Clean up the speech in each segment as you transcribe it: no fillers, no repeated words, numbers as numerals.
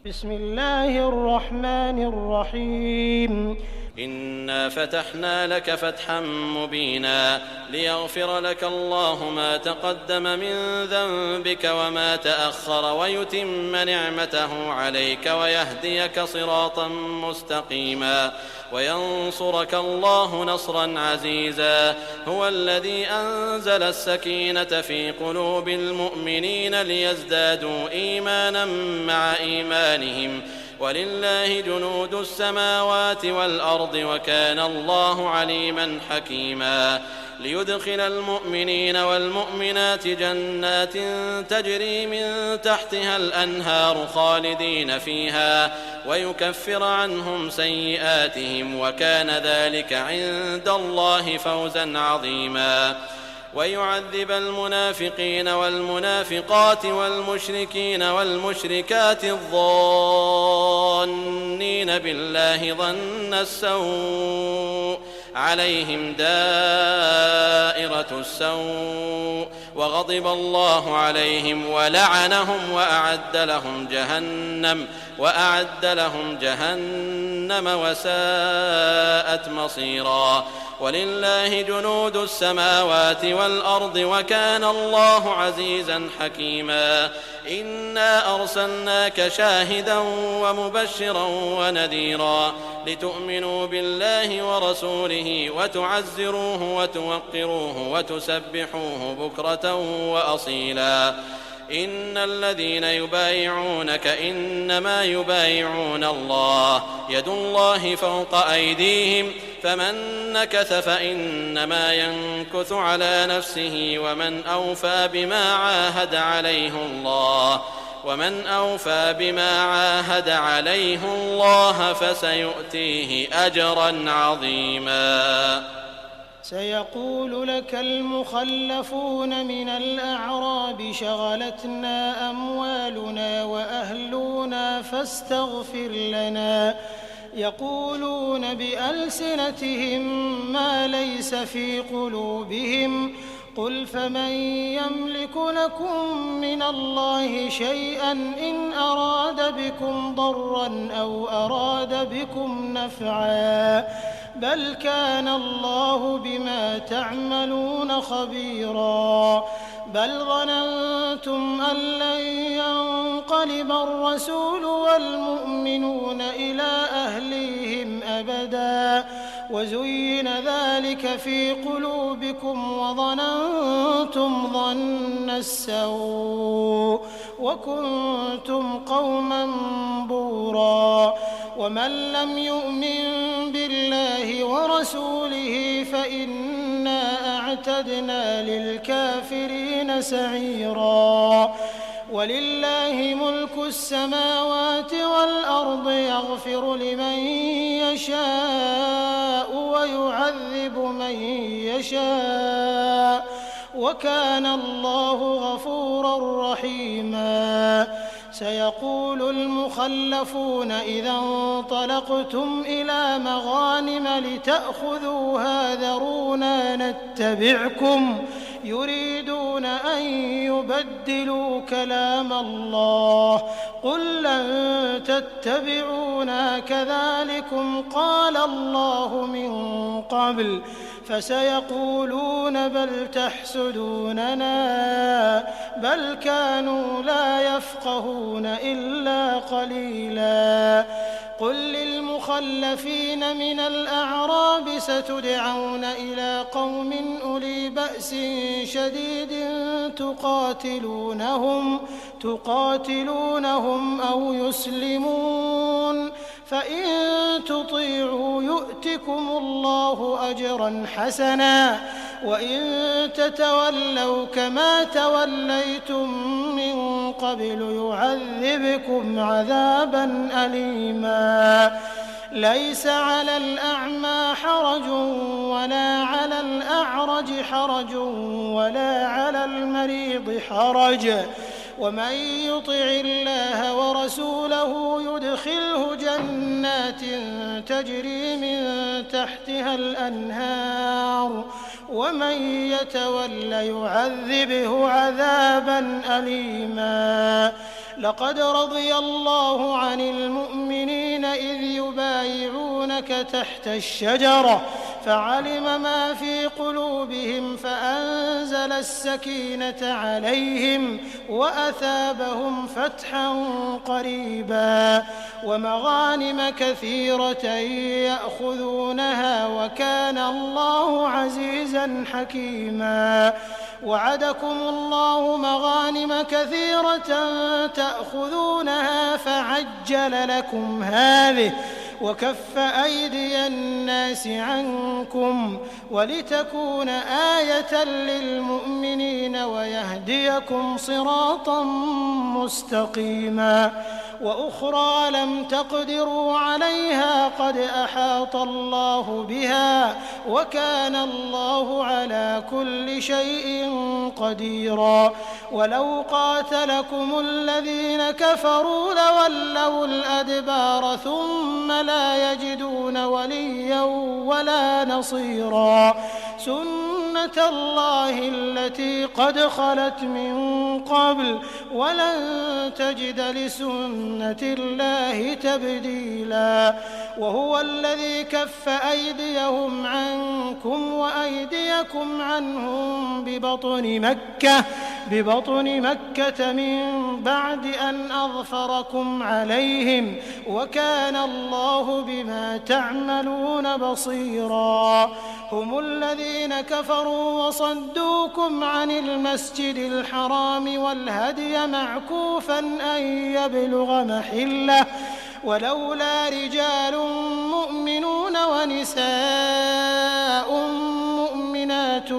بسم الله الرحمن الرحيم. إنا فتحنا لك فتحا مبينا ليغفر لك الله ما تقدم من ذنبك وما تأخر ويتم نعمته عليك ويهديك صراطا مستقيما وينصرك الله نصرا عزيزا. هو الذي أنزل السكينة في قلوب المؤمنين ليزدادوا إيمانا مع إيمانهم ولله جنود السماوات والأرض وكان الله عليما حكيما. ليدخل المؤمنين والمؤمنات جنات تجري من تحتها الأنهار خالدين فيها ويكفر عنهم سيئاتهم وكان ذلك عند الله فوزا عظيما. ويعذب المنافقين والمنافقات والمشركين والمشركات الظانين بالله ظن السوء عليهم دائرة السوء وغضب الله عليهم ولعنهم وأعد لهم جهنم وساءت مصيرا. ولله جنود السماوات والأرض وكان الله عزيزا حكيما. إنا أرسلناك شاهدا ومبشرا ونذيرا لتؤمنوا بالله ورسوله وتعزروه وتوقروه وتسبحوه بكرة وأصيلا. إن الذين يبايعونك إنما يبايعون الله يد الله فوق أيديهم فمن نكث فإنما ينكث على نفسه ومن أوفى بما عاهد عليه الله فسيؤتيه أجرا عظيما. سيقول لك المخلفون من الأعراب شغلتنا أموالنا وأهلنا فاستغفر لنا يقولون بألسنتهم ما ليس في قلوبهم قل فمن يملك لكم من الله شيئا إن أراد بكم ضرا أو أراد بكم نفعا بل كان الله بما تعملون خبيرا. بل ظننتم أن لن ينقلب الرسول والمؤمنون إلى أهليهم أبدا وزين ذلك في قلوبكم وظننتم ظن السوء وكنتم قوما بورا. ومن لم يؤمن بالله ورسوله فإنا أعتدنا للكافرين سعيرا. ولله ملك السماوات والأرض يغفر لمن يشاء ويعذب من يشاء وكان الله غفورا رحيما. سيقول المخلفون إذا انطلقتم إلى مغانم لتأخذوها ذرونا نتبعكم يريدون أن يبدلوا كلام الله قل لن تتبعونا كذلكم قال الله من قبل فسيقولون بل تحسدوننا بل كانوا لا يفقهون إلا قليلا. قل للمخلفين من الأعراب ستدعون إلى قوم أولي بأس شديد تقاتلونهم أو يسلمون فإن تطيعوا يؤتكم الله أجرا حسنا وإن تتولوا كما توليتم من قبل يعذبكم عذابا أليما. ليس على الأعمى حرج ولا على الأعرج حرج ولا على المريض حرج ومن يطع الله ورسوله يدخله جنات تجري من تحتها الأنهار ومن يتول يعذبه عذابا أليما. لقد رضي الله عن المؤمنين إذ يبايعونك تحت الشجرة فعلم ما في قلوبهم فأنزل السكينة عليهم وأثابهم فتحا قريبا ومغانم كثيرة يأخذونها وكان الله عزيزا حكيما وعدكم الله مغانم كثيرة تأخذونها فعجل لكم هذه وكف أيدي الناس عنكم ولتكون آية للمؤمنين ويهديكم صراطا مستقيما وأخرى لم تقدروا عليها قد أحاط الله بها وكان الله على كل شيء قديرا ولو قاتلكم الذين كفروا لولوا الأدبار ثم لا يجدون وليا ولا نصيرا سنة الله التي قد خلت من قبل ولن تجد لسنة الله تبديلا وهو الذي كف أيديهم عنكم وأيديكم عنهم ببطن مكة من بعد أن أظفركم عليهم وكان الله بما تعملون بصيرا هم الذين كفروا وصدوكم عن المسجد الحرام والهدي معكوفا أن يبلغ محله ولولا رجال مؤمنون ونساء مؤمنات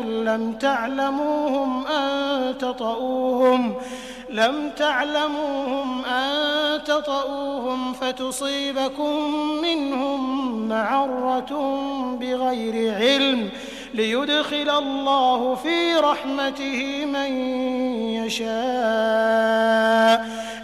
لم تعلموهم أن تطؤوهم فتصيبكم منهم معرة بغير علم ليدخل الله في رحمته من يشاء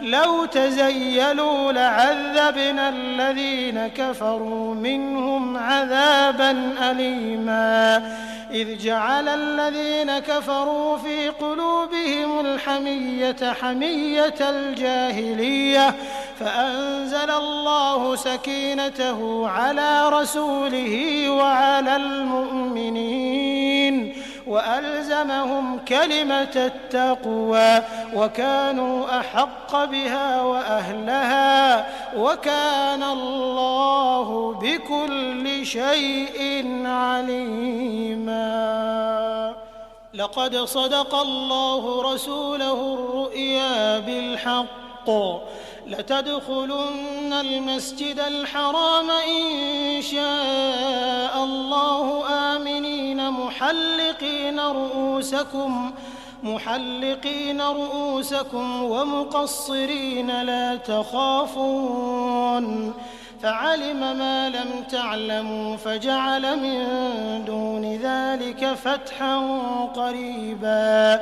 لو تزيلوا لعذبنا الذين كفروا منهم عذابا أليما إذ جعل الذين كفروا في قلوبهم الحمية حمية الجاهلية فأنزل الله سكينته على رسوله وعلى المؤمنين وألزمهم كلمة التقوى وكانوا أحق بها وأهلها وكان الله بكل شيء عليما لقد صدق الله رسوله الرؤيا بالحق لتدخلن المسجد الحرام إن شاء الله آمنين محلقين رؤوسكم ومقصرين لا تخافون فعلم ما لم تعلموا فجعل من دون ذلك فتحا قريبا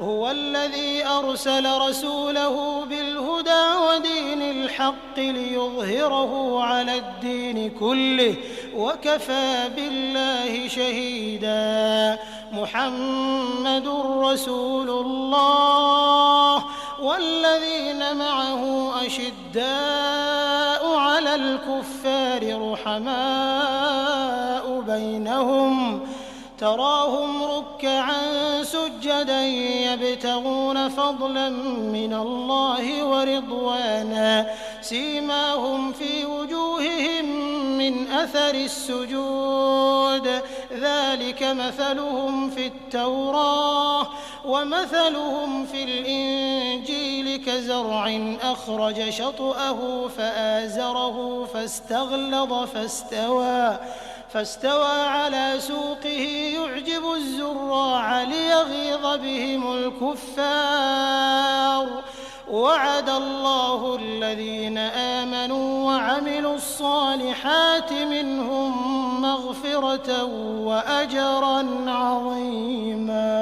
هو الذي أرسل رسوله بالهدى ودين الحق ليظهره على الدين كله وكفى بالله شهيدا محمد رسول الله والذين معه أشداء على الكفار رحماء بينهم تراهم ركعا سجدا يبتغون فضلا من الله ورضوانا سيماهم في وجوههم من أثر السجود ذلك مثلهم في التوراة ومثلهم في الإنجيل كزرع أخرج شطأه فآزره فاستغلظ فاستوى على سوقه يعجب الزراع ليغيظ بهم الكفار وعد الله الذين آمنوا وعملوا الصالحات منهم مغفرة وأجرا عظيما